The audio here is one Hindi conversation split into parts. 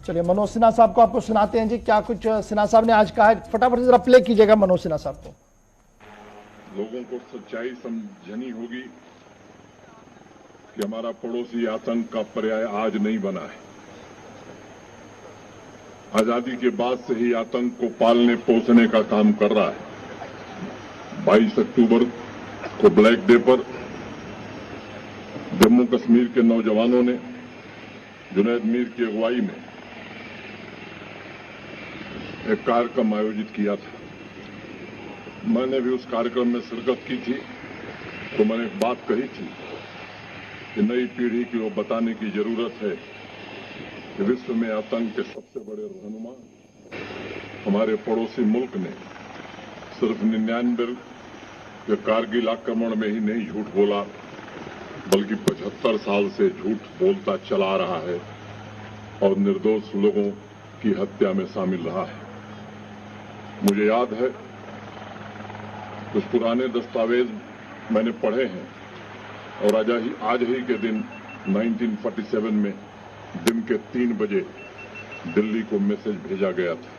चलिए मनोज सिन्हा साहब को आपको सुनाते हैं जी, क्या कुछ सिन्हा साहब ने आज कहा है, फटाफट से जरा प्ले कीजिएगा मनोज सिन्हा साहब को। लोगों को सच्चाई समझनी होगी कि हमारा पड़ोसी आतंक का पर्याय आज नहीं बना है। आजादी के बाद से ही आतंक को पालने पोसने का काम कर रहा है। 22 अक्टूबर को ब्लैक डे पर जम्मू कश्मीर के नौजवानों ने जुनैद मीर की अगुवाई में एक कार्यक्रम आयोजित किया था। मैंने भी उस कार्यक्रम में शिरकत की थी, तो मैंने एक बात कही थी कि नई पीढ़ी को बताने की जरूरत है कि विश्व में आतंक के सबसे बड़े रहनुमा हमारे पड़ोसी मुल्क ने सिर्फ 99 के कारगिल आक्रमण में ही नहीं झूठ बोला, बल्कि 75 साल से झूठ बोलता चला रहा है और निर्दोष लोगों की हत्या में शामिल रहा है। मुझे याद है कुछ पुराने दस्तावेज मैंने पढ़े हैं और आज ही के दिन 1947 में दिन के 3 बजे दिल्ली को मैसेज भेजा गया था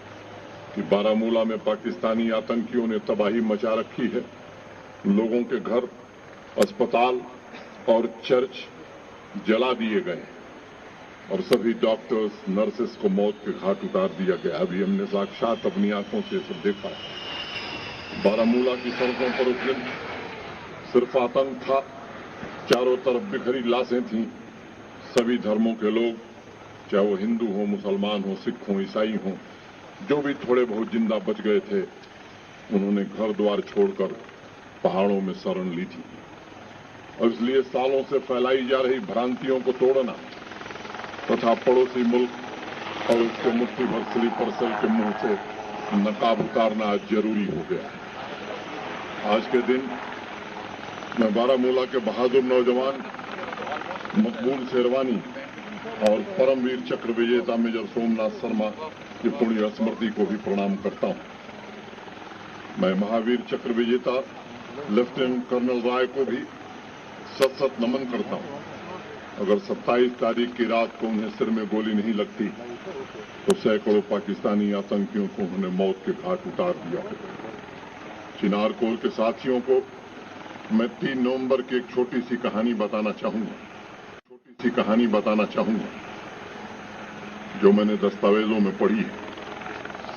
कि बारामूला में पाकिस्तानी आतंकियों ने तबाही मचा रखी है। लोगों के घर, अस्पताल और चर्च जला दिए गए और सभी डॉक्टर्स, नर्सेस को मौत के घाट उतार दिया गया। अभी हमने साक्षात अपनी आंखों से सब देखा है। बारामूला की सड़कों पर उस दिन सिर्फ आतंक था, चारों तरफ बिखरी लाशें थीं। सभी धर्मों के लोग, चाहे वो हिंदू हो, मुसलमान हो, सिख हो, ईसाई हो, जो भी थोड़े बहुत जिंदा बच गए थे, उन्होंने घर द्वार छोड़कर पहाड़ों में शरण ली थी। और इसलिए सालों से फैलाई जा रही भ्रांतियों को तोड़ना तथा पड़ोसी मुल्क और उसके मुट्ठी भर स्लीपर सेल के मुंह से नकाब उतारना आज जरूरी हो गया है। आज के दिन मैं बारामूला के बहादुर नौजवान मकबूल शेरवानी और परमवीर चक्र विजेता मेजर सोमनाथ शर्मा की पुण्य स्मृति को भी प्रणाम करता हूं। मैं महावीर चक्र विजेता लेफ्टिनेंट कर्नल राय को भी सत सत नमन करता हूं। अगर 27 तारीख की रात को उन्हें सिर में गोली नहीं लगती तो सैकड़ों पाकिस्तानी आतंकियों को उन्होंने मौत के घाट उतार दिया। चिनार कोर के साथियों को मैं 3 नवंबर की एक छोटी सी कहानी बताना चाहूंगा जो मैंने दस्तावेजों में पढ़ी है।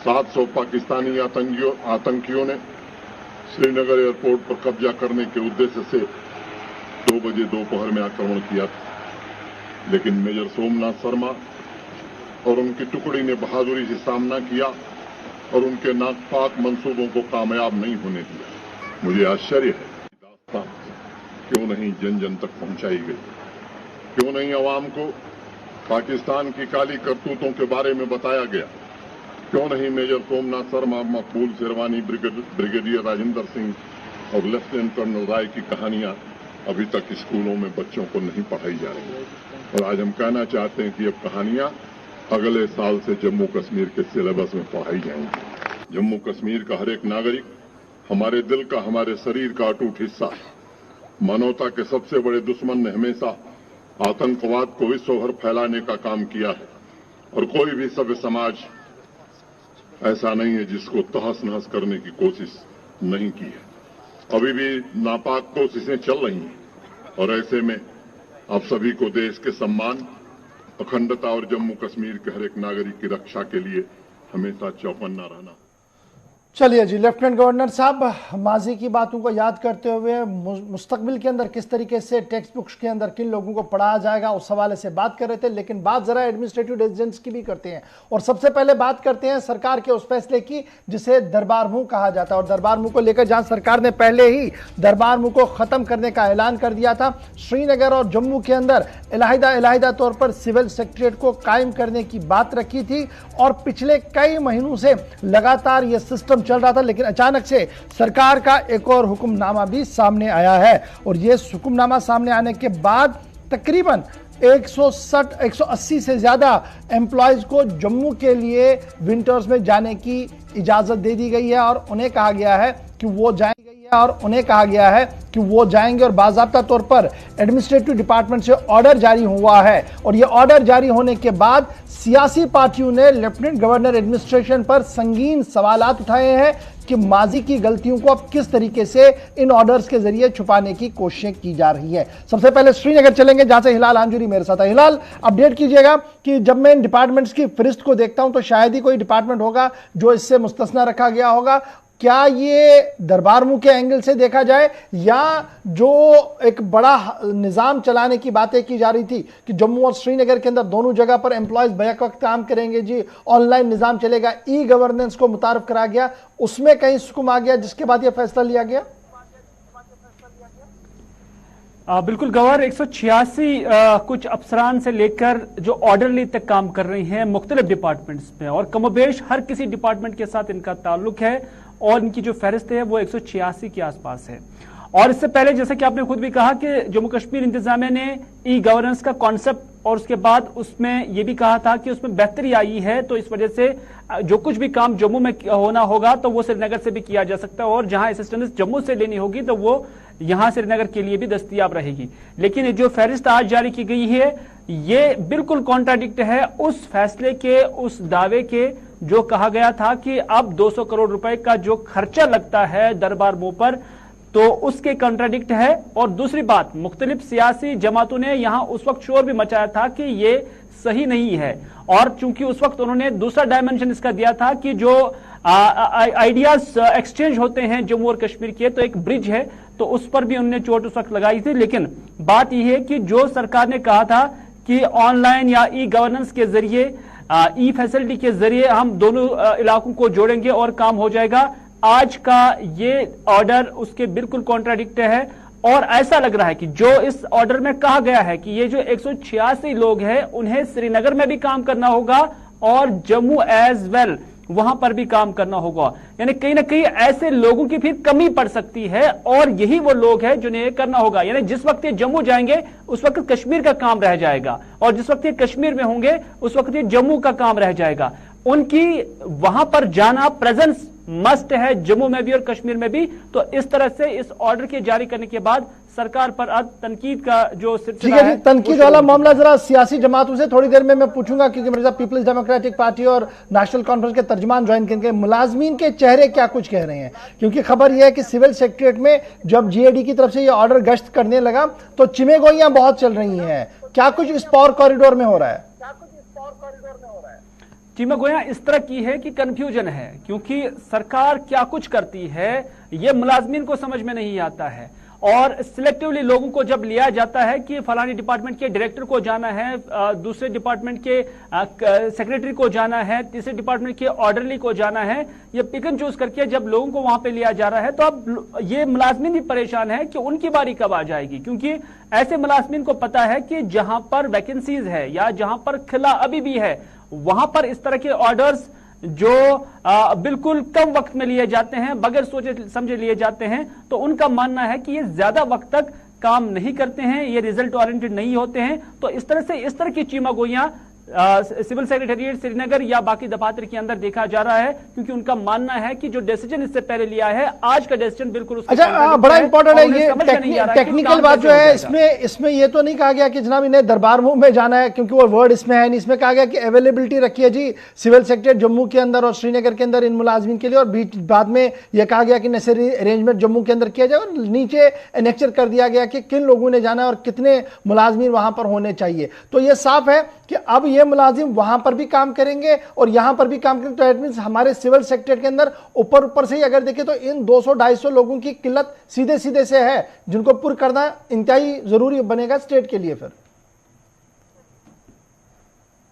700 पाकिस्तानी आतंकियों ने श्रीनगर एयरपोर्ट पर कब्जा करने के उद्देश्य से 2 बजे दोपहर में आक्रमण किया था, लेकिन मेजर सोमनाथ शर्मा और उनकी टुकड़ी ने बहादुरी से सामना किया और उनके नापाक मंसूबों को कामयाब नहीं होने दिया। मुझे आश्चर्य है कि दास्तां क्यों नहीं जन जन तक पहुंचाई गई, क्यों नहीं अवाम को पाकिस्तान की काली करतूतों के बारे में बताया गया, क्यों नहीं मेजर सोमनाथ शर्मा, मकबूल शेरवानी, ब्रिगेडियर राजेंद्र सिंह और लेफ्टिनेंट कर्नल राय की कहानियां अभी तक स्कूलों में बच्चों को नहीं पढ़ाई जा रही। और आज हम कहना चाहते हैं कि अब कहानियां अगले साल से जम्मू कश्मीर के सिलेबस में पढ़ाई जाएंगी। जम्मू कश्मीर का हर एक नागरिक हमारे दिल का, हमारे शरीर का अटूट हिस्सा है। मानवता के सबसे बड़े दुश्मन ने हमेशा आतंकवाद को विश्व भर फैलाने का काम किया है और कोई भी सभ्य समाज ऐसा नहीं है जिसको तहस नहस करने की कोशिश नहीं की है। अभी भी नापाक कोशिशें चल रही हैं और ऐसे में आप सभी को देश के सम्मान, अखंडता और जम्मू कश्मीर के हर एक नागरिक की रक्षा के लिए हमेशा चौकन्ना रहना। चलिए जी, लेफ्टिनेंट गवर्नर साहब माजी की बातों को याद करते हुए मुस्तकबिल के अंदर किस तरीके से टेक्स्ट बुक्स के अंदर किन लोगों को पढ़ाया जाएगा उस हवाले से बात कर रहे थे, लेकिन बात जरा एडमिनिस्ट्रेटिव डिसीजंस की भी करते हैं। और सबसे पहले बात करते हैं सरकार के उस फैसले की जिसे दरबार मुंह कहा जाता है। और दरबार मुंह को लेकर जहां सरकार ने पहले ही दरबार मुंह को खत्म करने का ऐलान कर दिया था, श्रीनगर और जम्मू के अंदर इलाहिदा तौर पर सिविल सेक्रेटरीट को कायम करने की बात रखी थी और पिछले कई महीनों से लगातार यह सिस्टम चल रहा था, लेकिन अचानक से सरकार का एक और हुक्मनामा भी सामने आया है। और यह हुक्मनामा सामने आने के बाद तकरीबन 180 से ज्यादा एम्प्लॉयज को जम्मू के लिए विंटर्स में जाने की इजाजत दे दी गई है और उन्हें कहा गया है कि वो जाएंगे। और उन्हें कहा गया है कि वो जाएंगे और बाकायदा तौर पर एडमिनिस्ट्रेटिव डिपार्टमेंट से ऑर्डर जारी हुआ है और ये ऑर्डर जारी होने के बाद सियासी पार्टियों ने लेफ्टिनेंट गवर्नर एडमिनिस्ट्रेशन पर संगीन सवालात उठाए हैं कि माजी की गलतियों को अब किस तरीके से इन ऑर्डर्स के जरिए छुपाने की कोशिशें की जा रही है। सबसे पहले श्रीनगर चलेंगे जहां से हिलाल आंजुरी मेरे साथ है। हिलाल, अपडेट कीजिएगा कि जब मैं इन डिपार्टमेंट्स की फहरिस्त को देखता हूं तो शायद ही कोई डिपार्टमेंट होगा जो इससे मुस्तस्ना रखा गया होगा। क्या ये दरबार मुंह के एंगल से देखा जाए या जो एक बड़ा निजाम चलाने की बातें की जा रही थी कि जम्मू और श्रीनगर के अंदर दोनों जगह पर एम्प्लॉयज बैक वक्त काम करेंगे जी, ऑनलाइन निजाम चलेगा, ई गवर्नेंस को मुतारफ करा गया, उसमें कहीं सुकुम आ गया जिसके बाद यह फैसला लिया गया? बिल्कुल गवर 186 कुछ अफसरान से लेकर जो ऑर्डरली तक काम कर रही हैं मुख्तलिफ डिपार्टमेंट्स में और कमोबेश हर किसी डिपार्टमेंट के साथ इनका ताल्लुक है और इनकी जो फहरिस्त है वो 186 के आसपास है। और इससे पहले जैसे कि आपने खुद भी कहा कि जम्मू कश्मीर इंतजामिया ने ई गवर्नेंस का कॉन्सेप्ट और उसके बाद उसमें यह भी कहा था कि उसमें बेहतरी आई है, तो इस वजह से जो कुछ भी काम जम्मू में होना होगा तो वो श्रीनगर से भी किया जा सकता है और जहां असिस्टेंस जम्मू से लेनी होगी तो वो यहां श्रीनगर के लिए भी दस्तयाब रहेगी। लेकिन जो फहरिस्त आज जारी की गई है ये बिल्कुल कॉन्ट्राडिक्ट है उस फैसले के, उस दावे के जो कहा गया था कि अब 200 करोड़ रुपए का जो खर्चा लगता है दरबार मुंह पर, तो उसके कॉन्ट्राडिक्ट है। और दूसरी बात, मुख्तलिफ सियासी जमातों ने यहां उस वक्त शोर भी मचाया था कि ये सही नहीं है और चूंकि उस वक्त उन्होंने दूसरा डायमेंशन इसका दिया था कि जो आइडियाज एक्सचेंज होते हैं जम्मू और कश्मीर के, तो एक ब्रिज है, तो उस पर भी उन्होंने चोट उस वक्त लगाई थी। लेकिन बात यह है कि जो सरकार ने कहा था कि ऑनलाइन या ई गवर्नेंस के जरिए, ई फैसिलिटी के जरिए हम दोनों इलाकों को जोड़ेंगे और काम हो जाएगा, आज का ये ऑर्डर उसके बिल्कुल कॉन्ट्राडिक्ट है। और ऐसा लग रहा है कि जो इस ऑर्डर में कहा गया है कि ये जो 186 लोग हैं उन्हें श्रीनगर में भी काम करना होगा और जम्मू एज वेल वहां पर भी काम करना होगा, यानी कहीं ना कहीं ऐसे लोगों की फिर कमी पड़ सकती है और यही वो लोग हैं जिन्हें करना होगा। यानी जिस वक्त ये जम्मू जाएंगे उस वक्त कश्मीर का काम रह जाएगा और जिस वक्त ये कश्मीर में होंगे उस वक्त ये जम्मू का काम रह जाएगा। उनकी वहां पर जाना प्रेजेंस मस्ट है जम्मू में भी और कश्मीर में भी। तो इस तरह से इस ऑर्डर के जारी करने के बाद सरकार पर अब तनकीद का जो सिलसिला है, तनकीद वाला मामला जरा सियासी जमातों से थोड़ी देर में मैं पूछूंगा क्योंकि मेरे साथ पीपल्स डेमोक्रेटिक पार्टी और नेशनल कॉन्फ्रेंस के तर्जमान ज्वाइन करेंगे। मुलाजमीन के चेहरे क्या कुछ कह रहे हैं, क्योंकि खबर यह है कि सिविल सेक्रेटरीट में जब जीएडी की तरफ से यह ऑर्डर गश्त करने लगा तो चिमेगोइयां बहुत चल रही हैं। क्या कुछ इस पावर कॉरिडोर में हो रहा है? चिमेगोइयां इस तरह की है कि कंफ्यूजन है, क्योंकि सरकार क्या कुछ करती है ये मुलाजमीन को समझ में नहीं आता है और सिलेक्टिवली लोगों को जब लिया जाता है कि फलानी डिपार्टमेंट के डायरेक्टर को जाना है, दूसरे डिपार्टमेंट के सेक्रेटरी को जाना है, तीसरे डिपार्टमेंट के ऑर्डरली को जाना है, ये पिक एंड चूज करके जब लोगों को वहां पे लिया जा रहा है तो अब ये मुलाजमीन भी परेशान है कि उनकी बारी कब आ जाएगी। क्योंकि ऐसे मुलाजमीन को पता है कि जहां पर वैकेंसीज है या जहां पर खिला अभी भी है वहां पर इस तरह के ऑर्डर्स जो बिल्कुल कम वक्त में लिए जाते हैं, बगैर सोचे समझे लिए जाते हैं, तो उनका मानना है कि ये ज्यादा वक्त तक काम नहीं करते हैं, ये रिजल्ट ओरिएंटेड नहीं होते हैं। तो इस तरह की चीमागोइयां सिविल सेक्रेटेरिएट श्रीनगर या बाकी दफातर के अंदर देखा जा रहा है, क्योंकि उनका मानना है कि जो डिसीजन इससे पहले लिया है आज का डिसीजन बिल्कुल अच्छा बड़ा इंपॉर्टेंट है। ये टेक्निकल बात जो है इसमें ये तो नहीं कहा गया कि जनाब इन्हें दरबार मुंह में जाना है, क्योंकि वो वर्ड इसमें है नहीं। इसमें कहा गया कि अवेलेबिलिटी रखी है जी सिविल सेक्रेटरीट जम्मू के अंदर और श्रीनगर के अंदर इन मुलाजमीन के लिए, और बाद में यह कहा गया कि नेसेसरी अरेंजमेंट जम्मू के अंदर किया जाए और नीचे एनेक्चर कर दिया गया कि किन लोगों ने जाना है और कितने मुलाजमीन वहां पर होने चाहिए। तो यह साफ है कि अब ये मुलाजिम वहां पर भी काम करेंगे और यहां पर भी काम करेंगे। तो इट मींस हमारे सिविल सेक्रेटरीट के अंदर ऊपर से ही अगर देखें तो इन 200-250 लोगों की किल्लत सीधे से है जिनको पूरा करना इंतहाई जरूरी बनेगा स्टेट के लिए। फिर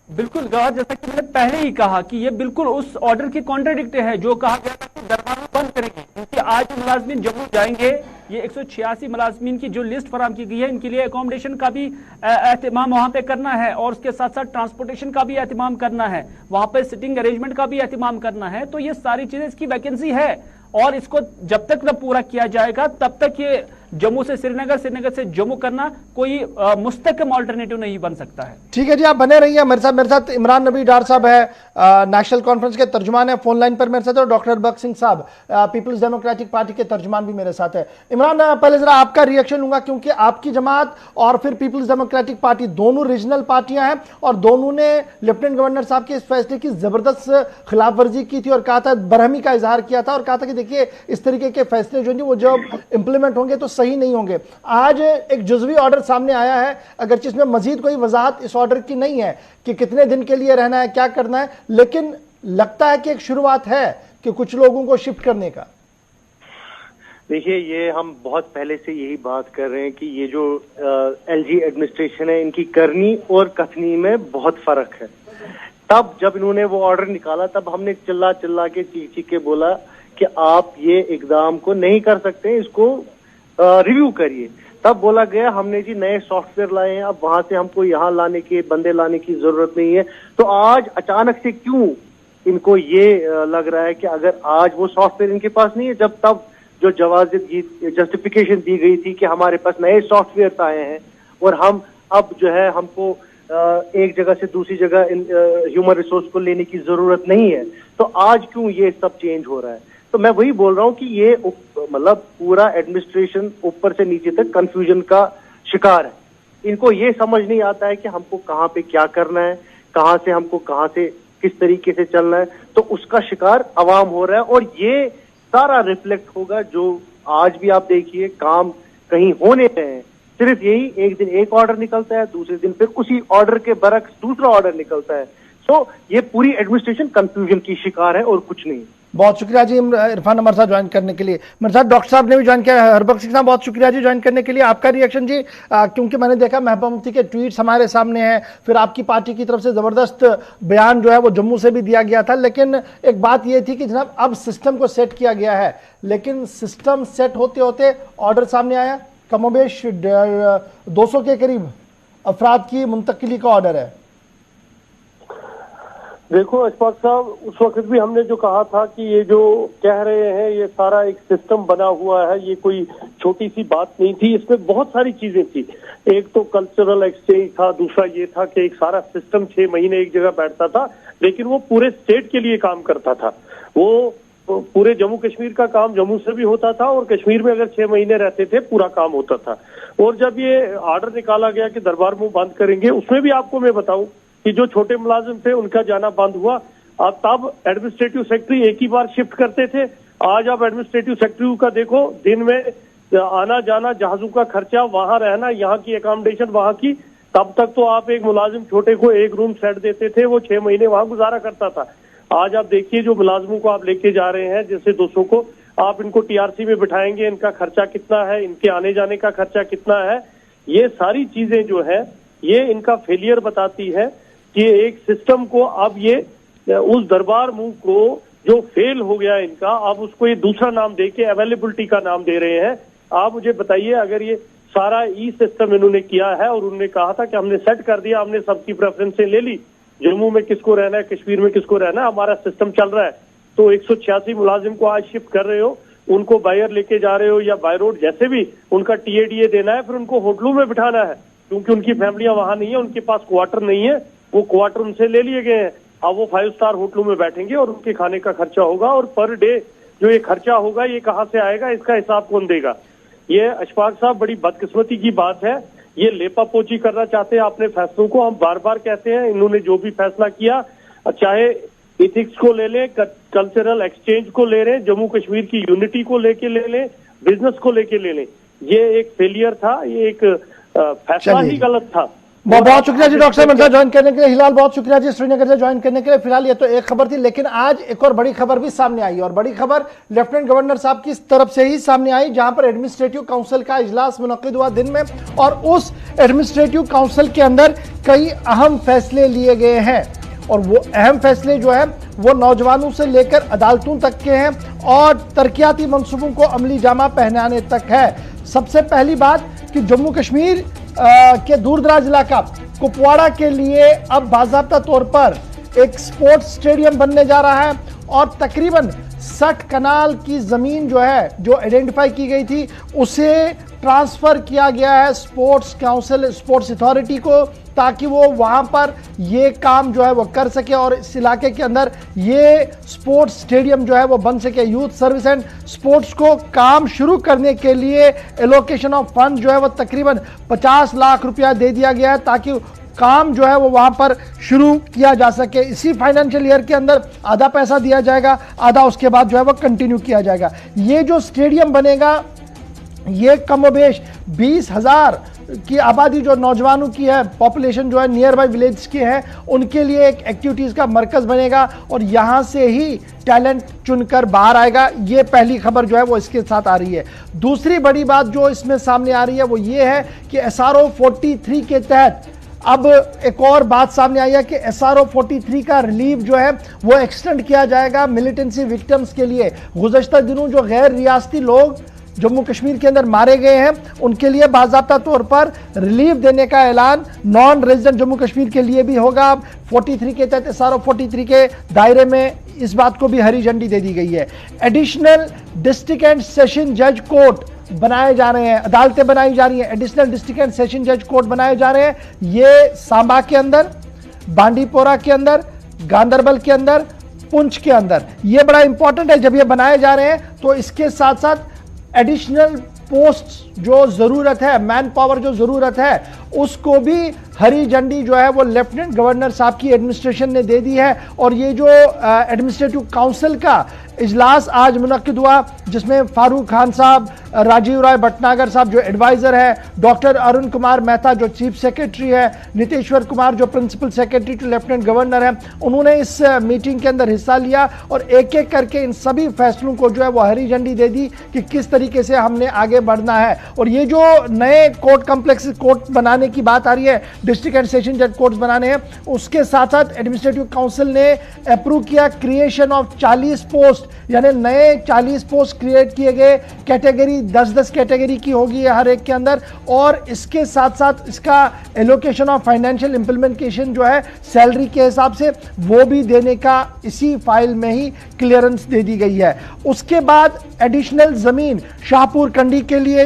बिल्कुल गवाह, जैसा कि मैंने पहले ही कहा कि ये बिल्कुल उस ऑर्डर की कॉन्ट्राडिक्ट है जो कहा गया था कि दरबार बंद करेंगे, क्योंकि आज मुलाजमीन जम्मू जाएंगे। ये 186 मुलाजमीन की जो लिस्ट फराम की गई है इनके लिए एकोमोडेशन का भी एहतमाम वहां पे करना है और उसके साथ साथ ट्रांसपोर्टेशन का भी एहतमाम करना है, वहां पे सिटिंग अरेंजमेंट का भी एहतमाम करना है। तो ये सारी चीजें, इसकी वैकेंसी है और इसको जब तक न पूरा किया जाएगा तब तक ये जम्मू से श्रीनगर, श्रीनगर से जम्मू करना कोई मुस्तकिम ऑल्टरनेटिव नहीं बन सकता है। ठीक है जी, आप बने रहिए मेरे साथ इमरान नबी डार साहब है, नेशनल कॉन्फ्रेंस के तर्जुमान है, फोन लाइन पर मेरे साथ, और डॉक्टर बख्श सिंह साहब पीपल्स डेमोक्रेटिक पार्टी के तर्जुमान भी मेरे साथ है। इमरान, पहले जरा आपका रिएक्शन लूंगा, क्योंकि आपकी जमात और फिर पीपल्स डेमोक्रेटिक पार्टी दोनों रीजनल पार्टियां हैं और दोनों ने लेफ्टिनेंट गवर्नर साहब के इस फैसले की जबरदस्त खिलाफवर्जी की थी और कहा था, बरहमी का इजहार किया था और कहा था कि देखिए इस तरीके के फैसले जो वो जब इंप्लीमेंट होंगे तो सही नहीं होंगे। आज एक जुज़वी ऑर्डर सामने आया है, अगर जिसमें मजीद कोई वजाहत इस ऑर्डर की नहीं है कि कितने दिन के लिए रहना है, क्या करना है, लेकिन लगता है कि एक शुरुआत है कि कुछ लोगों को शिफ्ट करने का। देखिए, ये हम बहुत पहले से यही बात कर रहे हैं कि ये जो एलजी एडमिनिस्ट्रेशन है, इनकी करनी और कथनी में बहुत फर्क है। तब जब इन्होंने वो ऑर्डर निकाला तब हमने चिल्ला चिल्ला के चीख चीख के बोला कि आप ये इकदाम को नहीं कर सकते, इसको रिव्यू करिए। तब बोला गया हमने जी नए सॉफ्टवेयर लाए हैं, अब वहां से हमको यहाँ लाने के बंदे लाने की जरूरत नहीं है। तो आज अचानक से क्यों इनको ये लग रहा है कि अगर आज वो सॉफ्टवेयर इनके पास नहीं है, जब तब जो जस्टिफिकेशन दी गई थी कि हमारे पास नए सॉफ्टवेयर आए हैं और हम अब जो है हमको एक जगह से दूसरी जगह ह्यूमन रिसोर्स को लेने की जरूरत नहीं है, तो आज क्यों ये सब चेंज हो रहा है? तो मैं वही बोल रहा हूँ कि ये मतलब पूरा एडमिनिस्ट्रेशन ऊपर से नीचे तक कंफ्यूजन का शिकार है। इनको ये समझ नहीं आता है कि हमको कहाँ पे क्या करना है, कहाँ से हमको कहाँ से किस तरीके से चलना है, तो उसका शिकार अवाम हो रहा है। और ये सारा रिफ्लेक्ट होगा जो आज भी आप देखिए काम कहीं होने हैं, सिर्फ यही एक दिन एक ऑर्डर निकलता है, दूसरे दिन फिर उसी ऑर्डर के बरक्स दूसरा ऑर्डर निकलता है। तो ये पूरी एडमिनिस्ट्रेशन कंफ्यूजन की शिकार है और कुछ नहीं। बहुत शुक्रिया जी इरफान हमारे साथ ज्वाइन करने के लिए। मेरे साथ डॉक्टर साहब ने भी ज्वाइन किया, हरबख्श सिंह साहब बहुत शुक्रिया जी ज्वाइन करने के लिए। आपका रिएक्शन जी, क्योंकि मैंने देखा महबूबा मुफ्ती के ट्वीट्स हमारे सामने हैं, फिर आपकी पार्टी की तरफ से जबरदस्त बयान जो है वो जम्मू से भी दिया गया था, लेकिन एक बात ये थी कि जनाब अब सिस्टम को सेट किया गया है, लेकिन सिस्टम सेट होते होते ऑर्डर सामने आया, कमोबेश 200 के करीब अफराद की मुंतकिली का ऑर्डर है। देखो अशफाक साहब, उस वक्त भी हमने जो कहा था कि ये जो कह रहे हैं ये सारा एक सिस्टम बना हुआ है, ये कोई छोटी सी बात नहीं थी, इसमें बहुत सारी चीजें थी। एक तो कल्चरल एक्सचेंज था, दूसरा ये था कि एक सारा सिस्टम 6 महीने एक जगह बैठता था, लेकिन वो पूरे स्टेट के लिए काम करता था। वो पूरे जम्मू कश्मीर का काम जम्मू से भी होता था और कश्मीर में अगर 6 महीने रहते थे पूरा काम होता था। और जब ये ऑर्डर निकाला गया कि दरबार मुंह बंद करेंगे, उसमें भी आपको मैं बताऊं कि जो छोटे मुलाजिम थे उनका जाना बंद हुआ। तब एडमिनिस्ट्रेटिव सेक्रेटरी एक ही बार शिफ्ट करते थे, आज आप एडमिनिस्ट्रेटिव सेक्रेटरी का देखो, दिन में आना जाना, जहाजों का खर्चा, वहां रहना, यहाँ की अकोमोडेशन वहां की, तब तक तो आप एक मुलाजिम छोटे को एक रूम सेट देते थे, वो 6 महीने वहां गुजारा करता था। आज आप देखिए जो मुलाजिमों को आप लेके जा रहे हैं, जैसे 200 को आप इनको टीआरसी में बिठाएंगे, इनका खर्चा कितना है, इनके आने जाने का खर्चा कितना है, ये सारी चीजें जो है ये इनका फेलियर बताती है कि एक सिस्टम को अब ये उस दरबार मुंह को जो फेल हो गया इनका, अब उसको ये दूसरा नाम दे के अवेलेबिलिटी का नाम दे रहे हैं। आप मुझे बताइए, अगर ये सारा ई सिस्टम इन्होंने किया है और उन्होंने कहा था कि हमने सेट कर दिया, हमने सबकी प्रेफरेंसें ले ली, जम्मू में किसको रहना है, कश्मीर में किसको रहना है, हमारा सिस्टम चल रहा है, तो 186 मुलाजिम को आज शिफ्ट कर रहे हो, उनको बायर लेके जा रहे हो या बाय रोड, जैसे भी उनका टीएडीए देना है, फिर उनको होटलों में बिठाना है क्योंकि उनकी फैमिलियां वहां नहीं है, उनके पास क्वार्टर नहीं है, वो क्वार्टर उनसे ले लिए गए हैं। अब वो 5 स्टार होटलों में बैठेंगे और उनके खाने का खर्चा होगा, और पर डे जो ये खर्चा होगा ये कहां से आएगा, इसका हिसाब कौन देगा? ये अशफाक साहब बड़ी बदकिस्मती की बात है, ये लेपा पोची करना चाहते हैं अपने फैसलों को। हम बार बार कहते हैं इन्होंने जो भी फैसला किया, चाहे इथिक्स को ले लें, कल्चरल एक्सचेंज को ले लें, जम्मू कश्मीर की यूनिटी को लेके ले लें, बिजनेस को लेके ले लें, ये एक फेलियर था, ये एक फैसला ही गलत था। बहुत शुक्रिया जी डॉक्टर साहब मेरे साथ ज्वाइन करने के लिए। हिलाल बहुत शुक्रिया जी श्रीनगर से ज्वाइन करने के लिए। फिलहाल ये तो एक खबर थी, लेकिन आज एक और बड़ी खबर भी सामने आई, और बड़ी खबर लेफ्टिनेंट गवर्नर साहब की तरफ से ही सामने आई, जहां पर एडमिनिस्ट्रेटिव काउंसिल का इजलास मुनक्किद हुआ दिन में, और उस एडमिनिस्ट्रेटिव काउंसिल के अंदर कई अहम फैसले लिए गए हैं, और वो अहम फैसले जो है वो नौजवानों से लेकर अदालतों तक के हैं और तरक्याती मंसूबों को अमली जामा पहनाने तक है। सबसे पहली बात कि जम्मू कश्मीर के दूर दराज इलाका कुपवाड़ा के लिए अब बाज़ाब्ता तौर पर एक स्पोर्ट्स स्टेडियम बनने जा रहा है, और तकरीबन 60 कनाल की जमीन जो है, जो आइडेंटिफाई की गई थी, उसे ट्रांसफर किया गया है स्पोर्ट्स काउंसिल, स्पोर्ट्स अथॉरिटी को, ताकि वो वहां पर ये काम जो है वो कर सके और इस इलाके के अंदर ये स्पोर्ट्स स्टेडियम जो है वो बन सके। यूथ सर्विस एंड स्पोर्ट्स को काम शुरू करने के लिए एलोकेशन ऑफ फंड जो है वो तकरीबन 50 लाख रुपया दे दिया गया है, ताकि काम जो है वो वहां पर शुरू किया जा सके। इसी फाइनेंशियल ईयर के अंदर आधा पैसा दिया जाएगा, आधा उसके बाद जो है वो कंटिन्यू किया जाएगा। ये जो स्टेडियम बनेगा ये कमोबेश 20,000 की आबादी जो नौजवानों की है, पॉपुलेशन जो है नियर बाई विलेज के हैं, उनके लिए एक एक्टिविटीज का मरकज बनेगा और यहां से ही टैलेंट चुनकर बाहर आएगा। ये पहली खबर जो है वो इसके साथ आ रही है। दूसरी बड़ी बात जो इसमें सामने आ रही है वो ये है कि SRO 43 के तहत अब एक और बात सामने आई है कि SRO 43 का रिलीफ जो है वो एक्सटेंड किया जाएगा मिलिटेंसी विक्टिम्स के लिए। गुज़श्ता दिनों जो गैर रियासती लोग जम्मू कश्मीर के अंदर मारे गए हैं उनके लिए बाज़ाब्ता तौर पर रिलीफ देने का ऐलान नॉन रेजिडेंट जम्मू कश्मीर के लिए भी होगा। 43 के तहत SRO 43 के दायरे में इस बात को भी हरी झंडी दे दी गई है। एडिशनल डिस्ट्रिक्ट एंड सेशन जज कोर्ट बनाए जा रहे हैं, अदालतें बनाई जा रही हैं, एडिशनल डिस्ट्रिक्ट एंड सेशन जज कोर्ट बनाए जा रहे हैं। ये सांबा के अंदर, बांडीपोरा के अंदर, गांदरबल के अंदर, पुंछ के अंदर। ये बड़ा इंपॉर्टेंट है। जब ये बनाए जा रहे हैं तो इसके साथ साथ एडिशनल पोस्ट जो जरूरत है, मैन पावर जो जरूरत है, उसको भी हरी झंडी जो है वो लेफ्टिनेंट गवर्नर साहब की एडमिनिस्ट्रेशन ने दे दी है। और ये जो एडमिनिस्ट्रेटिव काउंसिल का इजलास आज मुनक्किद हुआ, जिसमें फारूक खान साहब, राजीव राय भटनागर साहब जो एडवाइजर है, डॉक्टर अरुण कुमार मेहता जो चीफ सेक्रेटरी है, नीतीश्वर कुमार जो principal secretary to lieutenant governor है, उन्होंने इस मीटिंग के अंदर हिस्सा लिया और एक एक करके इन सभी फैसलों को जो है वो हरी झंडी दे दी कि किस तरीके से हमने आगे बढ़ना है। और ये जो नए कोर्ट कॉम्प्लेक्स कोर्ट बनाने की बात आ रही है, डिस्ट्रिक्ट एंड सेशन जज कोर्ट्स बनाने हैं, उसके साथ साथ एडमिनिस्ट्रेटिव काउंसिल ने अप्रूव किया क्रिएशन ऑफ 40 पोस्ट, यानी नए 40 पोस्ट क्रिएट किए गए। कैटेगरी 10-10 कैटेगरी की होगी हर एक के अंदर। और इसके साथ साथ इसका एलोकेशन ऑफ फाइनेंशियल इंप्लीमेंटेशन जो है सैलरी के हिसाब से वो भी देने का इसी फाइल में ही क्लियरेंस दे दी गई है। उसके बाद एडिशनल जमीन शाहपुर कंडी के लिए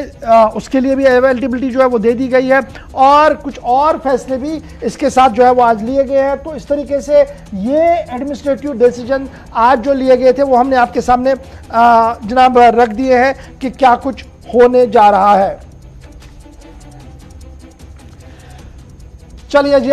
उसके लिए भी अवेलेबिलिटी जो है वो दे दी गई है। और कुछ और फैसले भी इसके साथ जो है वो आज लिए गए हैं। तो इस तरीके से ये एडमिनिस्ट्रेटिव डिसीजन आज जो लिए गए थे वो हमने आपके सामने जनाब रख दिए हैं कि क्या कुछ होने जा रहा है। चलिए जी।